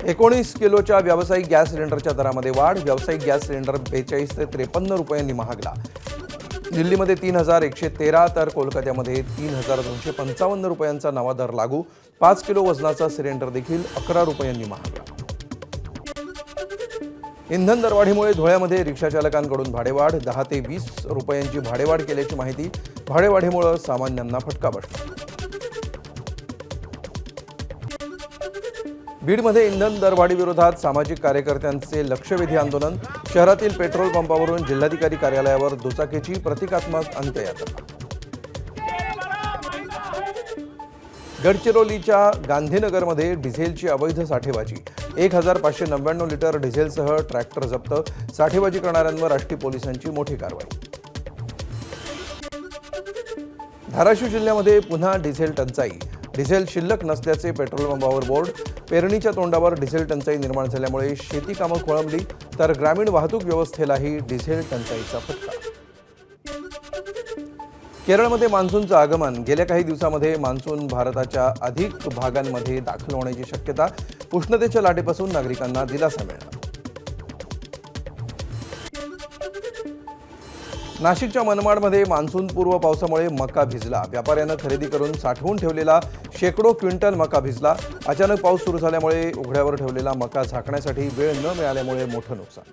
19 किलोच्या व्यावसायिक गॅस सिलेंडरच्या दरामध्ये वाढ. व्यावसायिक गॅस सिलेंडर 42 ते 53 रुपयांनी महागला. दिल्लीमध्ये 3113 तर कोलकात्यामध्ये 3255 रुपयांचा नवा दर लागू. 5 किलो वजनाचा सिलेंडर देखील 11 रुपयांनी महागला. इंधन दरवाढीमुळे धुळ्यामध्ये रिक्षाचालकांकडून भाडेवाढ. 10 ते 20 रुपयांची भाडेवाढ केल्याची माहिती. भाडेवाढीमुळे सामान्यांना फटका बसला. बीडमध्ये इंधन दरवाढी विरोधात सामाजिक कार्यकर्त्यांचे लक्षवेधी आंदोलन. शहरातील पेट्रोल पंपावरून जिल्हाधिकारी कार्यालयावर दुचाकीची प्रतिकात्मक अंत्ययात्रा. गडचिरोलीच्या गांधीनगरमध्ये डिझेलची अवैध साठेबाजी. 1599 लिटर डिझेलसह ट्रॅक्टर जप्त. साठेबाजी करणाऱ्यांवर आष्टी पोलिसांची मोठी कारवाई. धाराशिव जिल्ह्यामध्ये पुन्हा डिझेल टंचाई. डिझेल शिल्लक नसल्याचे पेट्रोल पंपावर बोर्ड. पेरणीच्या तोंडावर डिझेल टंचाई निर्माण झाल्यामुळे शेती कामं खोळंबली तर ग्रामीण वाहतूक व्यवस्थेलाही डिझेल टंचाईचा फटका. केरळमध्ये मान्सूनचं आगमन. गेल्या काही दिवसांमध्ये मान्सून भारताच्या अधिक भागांमध्ये दाखल होण्याची शक्यता. उष्णतेच्या लाटेपासून नागरिकांना दिलासा मिळणार. नाशिकच्या मनमाडमध्ये मान्सूनपूर्व पावसामुळे मका भिजला. व्यापाऱ्यानं खरेदी करून साठवून ठेवलेला शेकडो क्विंटल मका भिजला. अचानक पाऊस सुरू झाल्यामुळे उघड्यावर ठेवलेला मका झाकण्यासाठी वेळ न मिळाल्यामुळे मोठं नुकसान.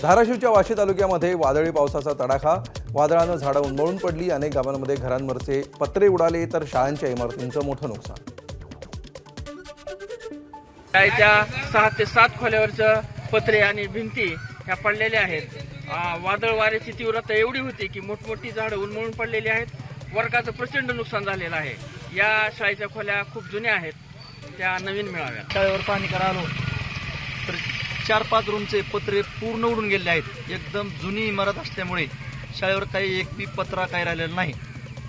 धाराशिवच्या वाशी तालुक्यामध्ये वादळी पावसाचा तडाखा. वादळानं झाडं उन्मळून पडली. अनेक गावांमध्ये घरांवरचे पत्रे उडाले तर शाळांच्या इमारतींचं मोठं नुकसान. 6 ते 7 खोल्यावरचं पत्रे आणि भिंती ह्या पडलेल्या आहेत. वादळ वाऱ्याची तीव्रता एवढी होती की मोठमोठी झाडं उन्मळून पडलेली आहेत. वर्गाचं प्रचंड नुकसान झालेलं आहे. या शाळेच्या खोल्या खूप जुन्या आहेत, त्या नवीन मिळाव्यात. शाळेवर पाणी करायला तर 4-5 रूमचे पत्रे पूर्ण उडून गेले आहेत. एकदम जुनी इमारत असल्यामुळे शाळेवर काही एक बी पत्रा काही राहिलेला नाही.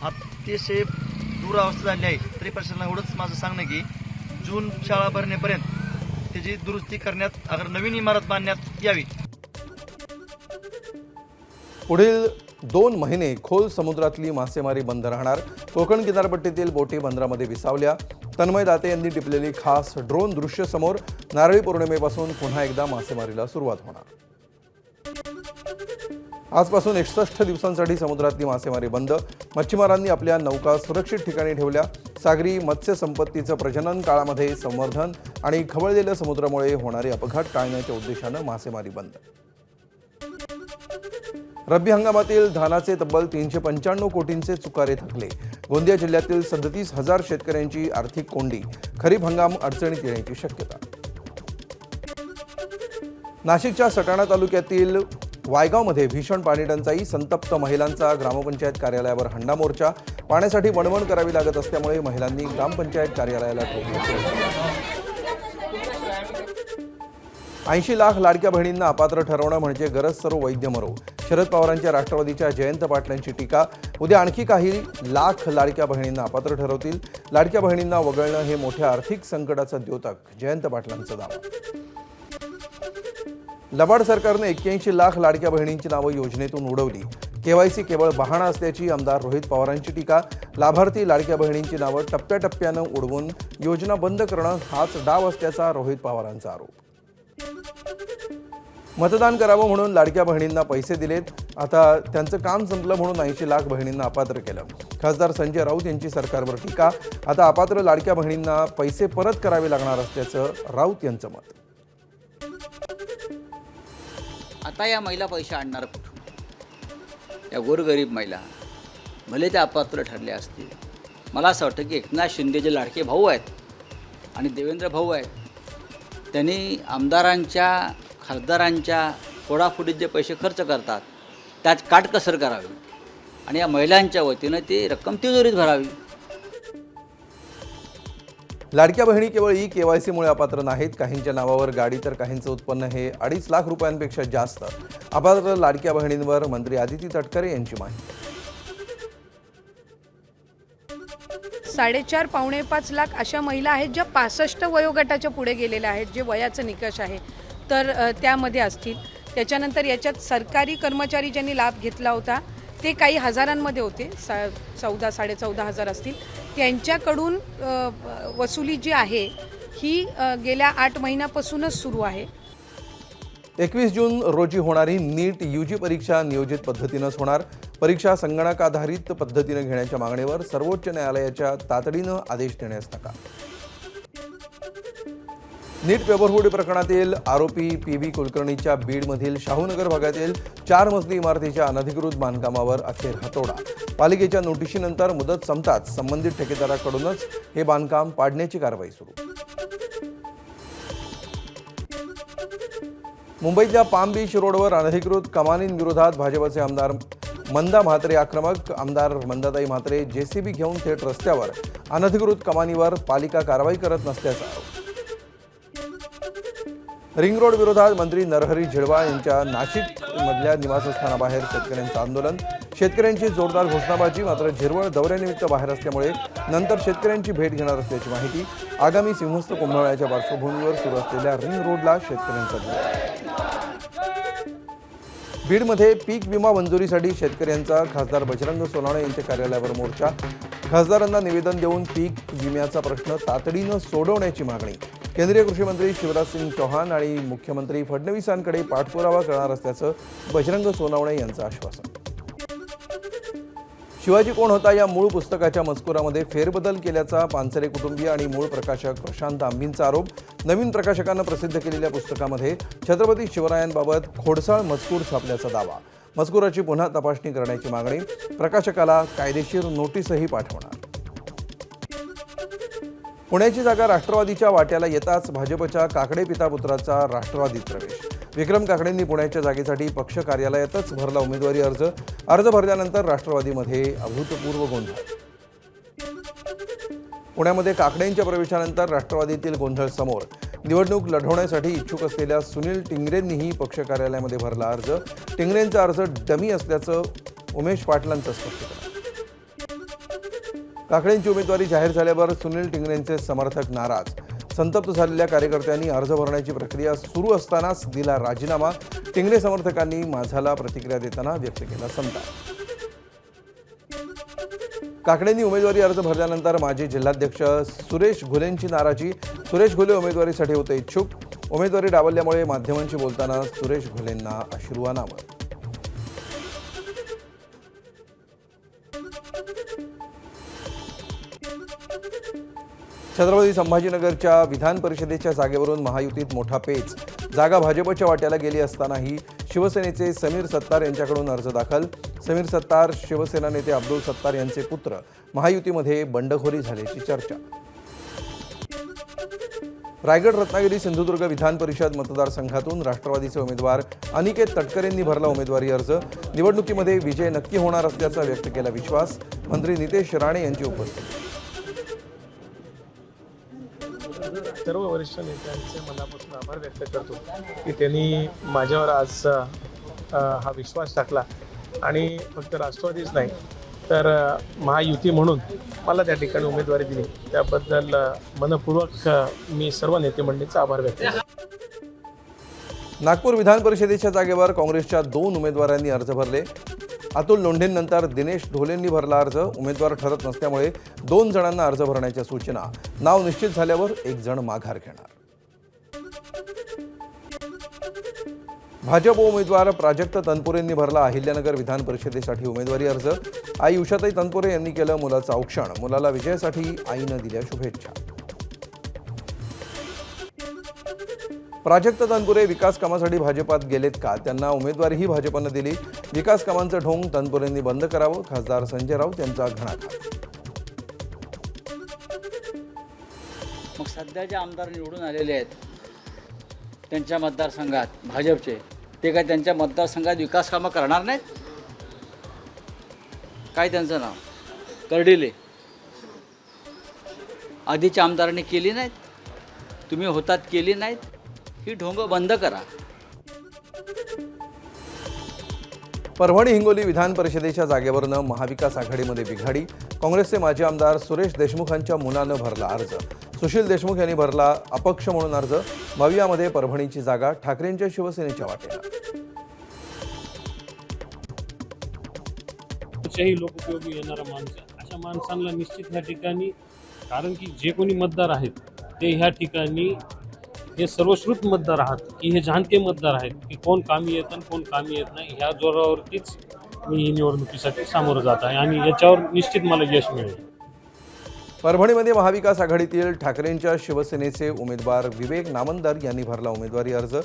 अतिशय दुरावस्था झाली आहे. तरी प्रशासनाला एवढंच माझं सांगणं की जून शाळा भरण्यापर्यंत त्याची दुरुस्ती करण्यात, अगर नवीन इमारत बांधण्यात यावी. पुढील 2 महिने खोल समुद्रातली मासेमारी बंद राहणार. कोकण किनारपट्टीतील बोटी बंदरामध्ये विसावल्या. तन्मय दाते यांनी टिपलेली खास ड्रोन दृश्य समोर. नारळी पौर्णिमेपासून पुन्हा एकदा मासेमारीला सुरुवात होणार. आजपासून 61 दिवसांसाठी समुद्रातली मासेमारी बंद. मच्छीमारांनी आपल्या नौका सुरक्षित ठिकाणी ठेवल्या. सागरी मत्स्य संपत्तीचं प्रजनन काळामध्ये संवर्धन आणि खवळलेल्या समुद्रामुळे होणारे अपघात टाळण्याच्या उद्देशानं मासेमारी बंद. रब्बी हंगामातील धानाचे तब्बल 395 कोटींचे चुकारे थकले. गोंदिया जिल्ह्यातील 37,000 शेतकऱ्यांची आर्थिक कोंडी. खरीप हंगाम अडचणीत येण्याची शक्यता. नाशिकच्या सटाणा तालुक्यातील वायगावमध्ये भीषण पाणी टंचाई. संतप्त महिलांचा ग्रामपंचायत कार्यालयावर हंडा मोर्चा. पाण्यासाठी वणवण करावी लागत असल्यामुळे महिलांनी ग्रामपंचायत कार्यालयाला ठोकले. 80 लाख लाडक्या बहिणींना अपात्र ठरवणं म्हणजे गरज सर्व वैद्य मरो. शरद पवारांच्या राष्ट्रवादीच्या जयंत पाटलांची टीका. उद्या आणखी काही लाख लाडक्या बहिणींना अपात्र ठरवतील. लाडक्या बहिणींना वगळणं हे मोठ्या आर्थिक संकटाचं द्योतक. जयंत पाटलांचा दावा. लबाड सरकारने 81 लाख लाडक्या बहिणींची नावं योजनेतून उडवली. केवायसी केवळ बहाणा असल्याची आमदार रोहित पवारांची टीका. लाभार्थी लाडक्या बहिणींची नावं टप्प्याटप्प्यानं उडवून योजना बंद करणं हाच डाव असल्याचा रोहित पवारांचा आरोप. मतदान करावं म्हणून लाडक्या बहिणींना पैसे दिलेत. आता त्यांचं काम संपलं म्हणून 80 लाख बहिणींना अपात्र केलं. खासदार संजय राऊत यांची सरकारवर टीका. आता अपात्र लाडक्या बहिणींना पैसे परत करावे लागणार असल्याचं राऊत यांचं मत. आता या महिला पैसे आणणार कुठून? या गोरगरीब महिला भले त्या अपात्र ठरल्या असतील. मला असं वाटतं की एकनाथ शिंदे जे लाडके भाऊ आहेत आणि देवेंद्र भाऊ आहेत, त्यांनी आमदारांच्या खासदारांच्या फोडाफोडीत जे पैसे खर्च करतात त्यात काटकसर करावी आणि या महिलांच्या वतीनं ती रक्कम तिजोरीत भरावी. लाडक्या बहिणी केवळ केवायसीमुळे अपात्र नाहीत. काहींच्या नावावर गाडी तर काहींचं उत्पन्न हे 2.5 लाख रुपयांपेक्षा जास्त. अपात्र लाडक्या बहिणींवर मंत्री आदिती तटकरे यांची माहिती. 4.5 पावणे 5 लाख अशा महिला आहेत ज्या 65 वयोगटाच्या पुढे गेलेल्या आहेत, जे वयाचं निकष आहे तर त्यामध्ये असतील. त्याच्यानंतर याच्यात सरकारी कर्मचारी ज्यांनी लाभ घेतला होता ते काही हजारांमध्ये होते, 14,000 साडे 14,000 असतील. त्यांच्याकडून वसुली जी आहे ही गेल्या 8 महिन्यापासूनच सुरू आहे. 21 जून रोजी होणारी नीट UG परीक्षा नियोजित पद्धतीनंच होणार. परीक्षा संगणकाधारित पद्धतीनं घेण्याच्या मागणीवर सर्वोच्च न्यायालयाच्या तातडीनं आदेश देण्यास नकार. नीट पेपरफुटी प्रकरणातील आरोपी PB कुलकर्णीच्या बीडमधील शाहूनगर भागातील 4 मजली इमारतीच्या अनधिकृत बांधकामावर अखेर हातोडा. पालिकेच्या नोटिशीनंतर मुदत संपताच संबंधित ठेकेदाराकडूनच हे बांधकाम पाडण्याची कारवाई सुरू. मुंबईतल्या पाम बीच रोडवर अनधिकृत कमानींविरोधात भाजपचे आमदार मंदा म्हात्रे आक्रमक. आमदार मंदाताई म्हात्रे JCB घेऊन थेट रस्त्यावर अनधिकृत कमानीवर पालिका कारवाई करत नसल्याचा आरोप. रिंग रोड विरोधात मंत्री नरहरी झिरवाळ यांच्या नाशिकमधल्या निवासस्थानाबाहेर शेतकऱ्यांचं आंदोलन. शेतकऱ्यांची जोरदार घोषणाबाजी. मात्र झिरवाळ दौऱ्यानिमित्त बाहेर असल्यामुळे नंतर शेतकऱ्यांची भेट घेणार असल्याची माहिती. आगामी सिंहस्थ कुंभमेळ्याच्या पार्श्वभूमीवर सुरू असलेल्या रिंग रोडला शेतकऱ्यांचा दौरा. बीडमध्ये पीक विमा मंजुरीसाठी शेतकऱ्यांचा खासदार बजरंग सोनवणे यांच्या कार्यालयावर मोर्चा. खासदारांना निवेदन देऊन पीक विम्याचा प्रश्न तातडीनं सोडवण्याची मागणी. केंद्रीय कृषी मंत्री शिवराज सिंग चौहान आणि मुख्यमंत्री फडणवीसांकडे पाठपुरावा करणार असल्याचं बजरंग सोनवणे यांचं आश्वासन. शिवाजी कोण होता या मूळ पुस्तकाच्या मजकुरामध्ये फेरबदल केल्याचा पानसरे कुटुंबीय आणि मूळ प्रकाशक प्रशांत आंबींचा आरोप. नवीन प्रकाशकानं प्रसिद्ध केलेल्या पुस्तकामध्ये छत्रपती शिवरायांबाबत खोडसाळ मजकूर छापल्याचा दावा. मजकुराची पुन्हा तपासणी करण्याची मागणी. प्रकाशकाला कायदेशीर नोटीसही पाठवणार. पुण्याची जागा राष्ट्रवादीच्या वाट्याला येताच भाजपच्या काकडे पिता पुत्राचा राष्ट्रवादीत प्रवेश. विक्रम काकडेंनी पुण्याच्या जागेसाठी पक्ष कार्यालयातच भरला उमेदवारी अर्ज. अर्ज भरल्यानंतर राष्ट्रवादीमध्ये अभूतपूर्व गोंधळ. पुण्यामध्ये काकडेंच्या प्रवेशानंतर राष्ट्रवादीतील गोंधळ समोर. निवडणूक लढवण्यासाठी इच्छुक असलेल्या सुनील टिंगरेंनीही पक्ष कार्यालयामध्ये भरला अर्ज. टिंगरेंचा अर्ज डमी असल्याचं उमेश पाटलांचं स्पष्टीकरण. काकडेंची उमेदवारी जाहीर झाल्यावर सुनील टिंगरेंचे समर्थक नाराज. संतप्त झालेल्या कार्यकर्त्यांनी अर्ज भरण्याची प्रक्रिया सुरू असतानाच दिला राजीनामा. टिंगरे समर्थकांनी माझाला प्रतिक्रिया देताना व्यक्त केला संताप. काकडेंनी उमेदवारी अर्ज भरल्यानंतर माजी जिल्हाध्यक्ष सुरेश घुलेंची नाराजी. सुरेश घुले उमेदवारीसाठी होते इच्छुक. उमेदवारी डावलल्यामुळे माध्यमांशी बोलताना सुरेश घुलेंना अश्रू अनावर. छत्रपती संभाजीनगरच्या विधान परिषदेच्या जागेवरून महायुतीत मोठा पेच. जागा भाजपच्या वाट्याला गेली असतानाही शिवसेनेचे समीर सत्तार यांच्याकडून अर्ज दाखल. समीर सत्तार शिवसेना नेते अब्दुल सत्तार यांचे पुत्र. महायुतीमध्ये बंडखोरी झाल्याची चर्चा. रायगड रत्नागिरी सिंधुदुर्ग विधान परिषद मतदारसंघातून राष्ट्रवादीचे उमेदवार अनिकेत तटकरेंनी भरला उमेदवारी अर्ज. निवडणुकीमध्ये विजय नक्की होणार असल्याचा व्यक्त केला विश्वास. मंत्री नितेश राणे यांची उपस्थिती. सर्व वरिष्ठ नेत्यांचे मनापासून आभार व्यक्त करतो की त्यांनी माझ्यावर आज हा विश्वास टाकला आणि फक्त राष्ट्रवादीच नाही तर महायुती म्हणून मला त्या ठिकाणी उमेदवारी दिली. त्याबद्दल मनपूर्वक मी सर्व नेते मंडळींचा आभार व्यक्त करतो. नागपूर विधान परिषदेच्या जागेवर काँग्रेसच्या 2 उमेदवारांनी अर्ज भरले. अतुल लोंढेंनंतर दिनेश ढोलेंनी भरला अर्ज. उमेदवार ठरत नसल्यामुळे 2 जणांना अर्ज भरण्याच्या सूचना. नाव निश्चित झाल्यावर 1 जण माघार घेणार. भाजप उमेदवार प्राजक्त तनपुरेंनी भरला अहिल्यानगर विधान परिषदेसाठी उमेदवारी अर्ज. आई उषाताई तनपुरे यांनी केलं मुलाचं औक्षण. मुलाला विजयासाठी आईनं दिल्या शुभेच्छा. प्राजक्त तनपुरे विकास कामासाठी भाजपात गेलेत का? त्यांना उमेदवारीही भाजपनं दिली. विकास कामांचं ढोंग तनपुरेंनी बंद करावं. खासदार संजय राऊत यांचा घणाघात. मग सध्या जे आमदार निवडून आलेले आहेत त्यांच्या मतदारसंघात भाजपचे, ते काय त्यांच्या मतदारसंघात विकास कामं करणार नाहीत? काय त्यांचं नाव? कर्डिले. आधीच्या आमदारांनी केली नाहीत? तुम्ही होतात केली नाहीत? ही ढोंग बंद करा. परभणी हिंगोली विधान परिषदेच्या जागेवरनं महाविकास आघाडीमध्ये बिघाडी. काँग्रेसचे माजी आमदार सुरेश देशमुखांच्या मुलानं भरला अर्ज. सुशील देशमुख यांनी भरला अपक्ष म्हणून अर्ज. मवियामध्ये परभणीची जागा ठाकरेंच्या शिवसेनेच्या वाटेला. कुठच्याही लोकोपयोगी येणारा माणूस अशा माणसांना निश्चित ह्या ठिकाणी, कारण की जे कोणी मतदार आहेत ते ह्या ठिकाणी हे सर्वश्रुत मतदार आहात की हे जाणते मतदार आहेत की कोण कामी येतं आणि कोण कामी येत नाही, ह्या जोरावरतीच मी ही निवडणुकीसाठी सामोरं जात आहे आणि याच्यावर निश्चित मला यश मिळेल. परभणीमध्ये महाविकास आघाडीतील ठाकरेंच्या शिवसेनेचे उमेदवार विवेक नामंदर यांनी भरला उमेदवारी अर्ज.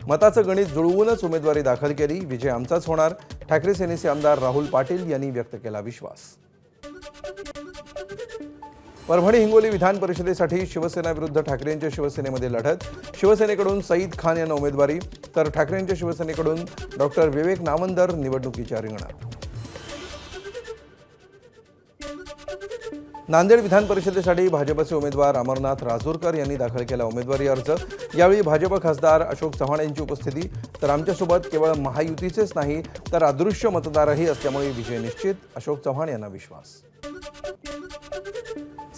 मताचं गणित जुळवूनच उमेदवारी दाखल केली. विजय आमचाच होणार, ठाकरे सेनेचे आमदार राहुल पाटील यांनी व्यक्त केला विश्वास. परभणी हिंगोली विधान परिषदेसाठी शिवसेना विरुद्ध ठाकरेंच्या शिवसेनेमध्ये लढत. शिवसेनेकडून सईद खान यांना उमेदवारी तर ठाकरेंच्या शिवसेनेकडून डॉक्टर विवेक नामंदर निवडणुकीच्या रिंगणात. नांदेड विधान परिषदेसाठी भाजपचे उमेदवार अमरनाथ राजूरकर यांनी दाखल केला उमेदवारी अर्ज. यावेळी भाजप खासदार अशोक चव्हाण यांची उपस्थिती. तर आमच्यासोबत केवळ महायुतीचेच नाही तर अदृश्य मतदारही असल्यामुळे विजय निश्चित, अशोक चव्हाण यांना विश्वास.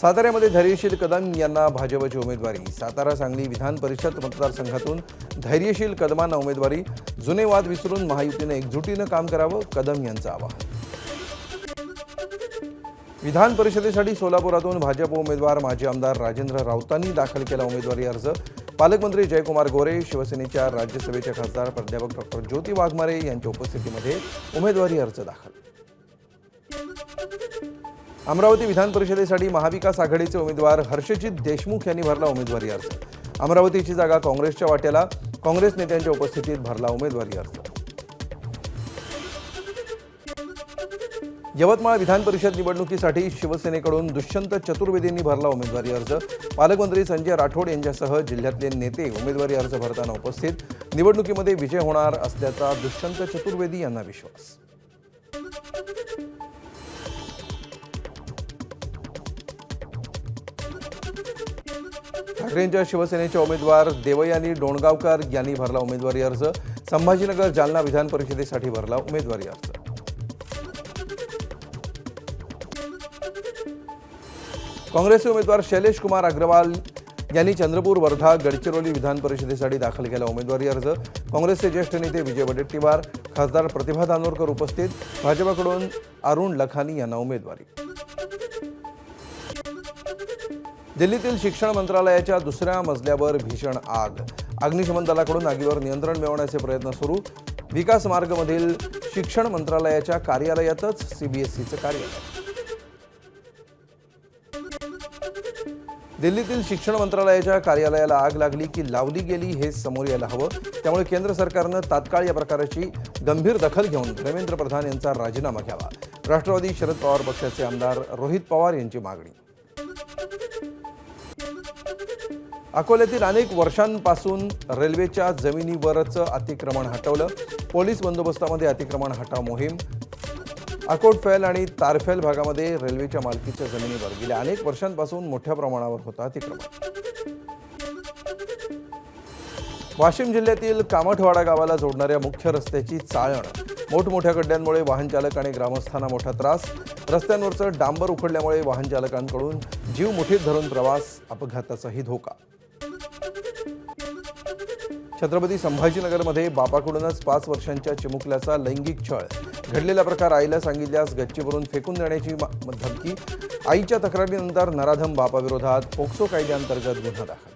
साताऱ्यामध्ये धैर्यशील कदम यांना भाजपची उमेदवारी. सातारा सांगली विधान परिषद मतदारसंघातून धैर्यशील कदमांना उमेदवारी. जुने वाद विसरून महायुतीनं एकजुटीनं काम करावं, कदम यांचं आवाहन. विधान परिषदेसाठी सोलापुरातून भाजप उमेदवार माजी आमदार राजेंद्र राऊतांनी दाखल केला उमेदवारी अर्ज. पालकमंत्री जयकुमार गोरे, शिवसेनेच्या राज्यसभेचे खासदार प्राध्यापक डॉक्टर ज्योती वाघमारे यांच्या उपस्थितीमध्ये उमेदवारी अर्ज दाखल. अमरावती विधान परिषदेसाठी महाविकास आघाडीचे उमेदवार हर्षजित देशमुख यांनी भरला उमेदवारी अर्ज. अमरावतीची जागा काँग्रेसच्या वाट्याला, काँग्रेस नेत्यांच्या उपस्थितीत भरला उमेदवारी अर्ज. यवतमाळ विधान परिषद निवडणुकीसाठी शिवसेनेकडून दुष्यंत चतुर्वेदींनी भरला उमेदवारी अर्ज. पालकमंत्री संजय राठोड यांच्यासह जिल्ह्यातले नेते उमेदवारी अर्ज भरताना उपस्थित. निवडणुकीमध्ये विजय होणार असल्याचा दुष्यंत चतुर्वेदी यांना विश्वास. ठाकरेंच्या शिवसेनेच्या उमेदवार देवयानी डोणगावकर यांनी भरला उमेदवारी अर्ज. संभाजीनगर जालना विधान परिषदेसाठी भरला उमेदवारी अर्ज. काँग्रेसचे उमेदवार शैलेश कुमार अग्रवाल यांनी चंद्रपूर, वर्धा, गडचिरोली विधान परिषदेसाठी दाखल केला उमेदवारी अर्ज. काँग्रेसचे ज्येष्ठ नेते विजय वडेट्टीवार, खासदार प्रतिभा दानोरकर उपस्थित. भाजपकडून अरुण लखानी यांना उमेदवारी. दिल्लीतील शिक्षण मंत्रालयाच्या दुसऱ्या मजल्यावर भीषण आग. अग्निशमन दलाकडून आगीवर नियंत्रण मिळवण्याचे प्रयत्न सुरू. विकास मार्गमधील शिक्षण मंत्रालयाच्या कार्यालयातच सीबीएसईचं कार्यालय. दिल्लीतील शिक्षण मंत्रालयाच्या कार्यालयाला आग लागली की लावली गेली हे समोर यायला हवं. त्यामुळे केंद्र सरकारनं तात्काळ या प्रकाराची गंभीर दखल घेऊन धर्मेंद्र प्रधान यांचा राजीनामा घ्यावा. राष्ट्रवादी शरद पवार पक्षाचे आमदार रोहित पवार यांची मागणी. अकोल्यातील अनेक वर्षांपासून रेल्वेच्या जमिनीवरचं अतिक्रमण हटवलं. पोलीस बंदोबस्तामध्ये अतिक्रमण हटाव मोहीम. अकोटफैल आणि तारफैल भागामध्ये रेल्वेच्या मालकीच्या जमिनीवर गेल्या अनेक वर्षांपासून मोठ्या प्रमाणावर होतं अतिक्रमण. वाशिम जिल्ह्यातील कामठवाडा गावाला जोडणाऱ्या मुख्य रस्त्याची चाळण. मोठमोठ्या खड्ड्यांमुळे वाहन चालक आणि ग्रामस्थांना मोठा त्रास. रस्त्यांवरचं डांबर उखडल्यामुळे वाहन चालकांकडून जीव मुठीत धरून प्रवास, अपघाताचाही धोका. छत्रपती संभाजीनगरमध्ये बापाकडूनच 5 वर्षांच्या चिमुकल्याचा लैंगिक छळ. घडलेला प्रकार आईला सांगितल्यास गच्चीवरून फेकून देण्याची धमकी. आईच्या तक्रारीनंतर नराधम बापाविरोधात पोक्सो कायद्याअंतर्गत गुन्हा दाखल.